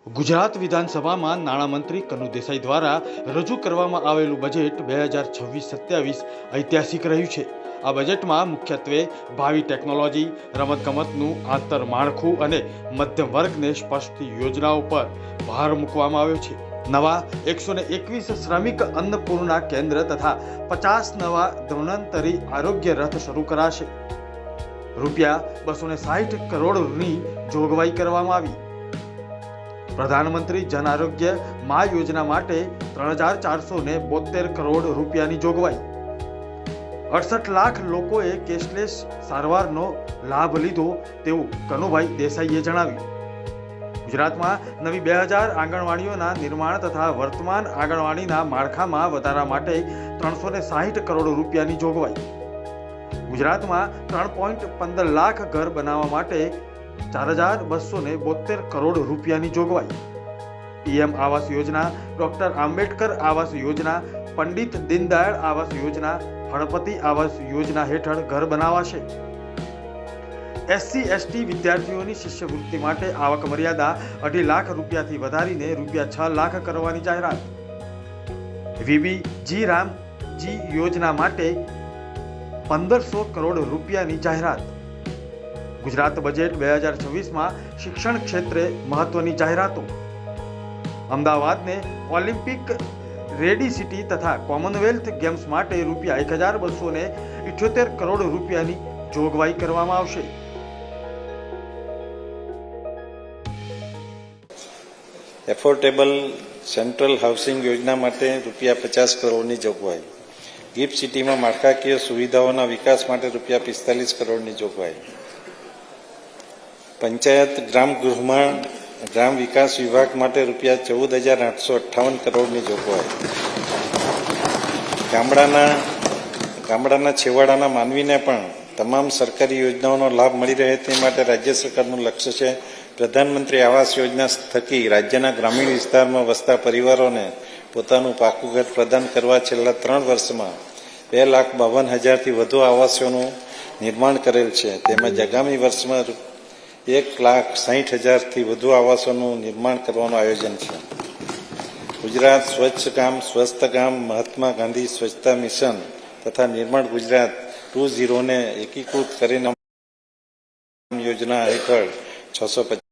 ગુજરાત વિધાનસભામાં નાણામંત્રી કનુ દેસાઈ દ્વારા રજૂ કરવામાં આવેલું બજેટ 2026-27 ઐતિહાસિક રહ્યું છે। આ બજેટમાં મુખ્યત્વે ભાવિ ટેકનોલોજી, રમતગમતનું આંતરમાળખું અને મધ્યમ વર્ગને સ્પષ્ટ યોજનાઓ પર ભાર મૂકવામાં આવ્યો છે। નવા 121 શ્રમિક અન્નપૂર્ણા કેન્દ્ર તથા 50 નવા ધન્વંતરી આરોગ્ય રથ શરૂ કરાશે। રૂપિયા 260 કરોડની જોગવાઈ કરવામાં આવી। પ્રધાનમંત્રી જન આરોગ્ય મા યોજના માટે 3472 કરોડ રૂપિયાની જોગવાઈ। 68 લાખ લોકોએ કેશલેસ સારવારનો લાભ લીધો તેવું કનુભાઈ દેસાઈએ જણાવ્યું। ગુજરાતમાં નવી 2000 આંગણવાડીઓના નિર્માણ તથા વર્તમાન આંગણવાડીના માળખામાં વધારા માટે 360 કરોડ રૂપિયાની જોગવાઈ। ગુજરાતમાં 3.15 લાખ ઘર બનાવવા માટે 4272 કરોડ રૂપિયાની જોગવાઈ। પીએમ આવાસ યોજના, ડોક્ટર આંબેડકર આવાસ યોજના, પંડિત દીનદયાળ આવાસ યોજના, હળપતિ આવાસ યોજના હેઠળ ઘર બનાવાશે। SC/ST વિદ્યાર્થીઓની શિષ્યવૃત્તિ માટે આવક મર્યાદા 2.5 લાખ રૂપિયાથી વધારીને રૂપિયા 6 લાખ કરવાની જાહેરાત। VBG રામજી યોજના માટે 1500 કરોડ રૂપિયાની જાહેરાત। ગુજરાત બજેટ 2026માં શિક્ષણ ક્ષેત્રે મહત્વની જાહેરાતો। અમદાવાદને ઓલિમ્પિક રેડી સિટી તથા કોમનવેલ્થ ગેમ્સ માટે રૂપિયા 1278 કરોડ રૂપિયાની જોગવાઈ કરવામાં આવશે। એફોર્ડેબલ સેન્ટ્રલ હાઉસિંગ યોજના માટે રૂપિયા 50 કરોડની જોગવાઈ। ગિફ્ટ સિટીમાં માળખાકીય સુવિધાઓના વિકાસ માટે રૂપિયા 45 કરોડની જોગવાઈ। પંચાયત ગ્રામ વિકાસ વિભાગ માટે રૂપિયા 14,858 કરોડની જોગવાઈ। ગામડાના છેવાડાના માનવીને પણ તમામ સરકારી યોજનાઓનો લાભ મળી રહે તે માટે રાજ્ય સરકારનું લક્ષ્ય છે। પ્રધાનમંત્રી આવાસ યોજના થકી રાજ્યના ગ્રામીણ વિસ્તારમાં વસતા પરિવારોને પોતાનું પાકું ઘર પ્રદાન કરવા છેલ્લા 3 વર્ષમાં 2,52,000થી વધુ આવાસોનું નિર્માણ કરેલ છે। તેમજ આગામી વર્ષમાં 1,60,000થી વધુ આવાસોનું નિર્માણ કરવાનું આયોજન છે। ગુજરાત સ્વચ્છ ગામ સ્વસ્થ ગામ મહાત્મા ગાંધી સ્વચ્છતા મિશન તથા નિર્મળ ગુજરાત 2.0 ને એકીકૃત કરીને યોજના હેઠળ 650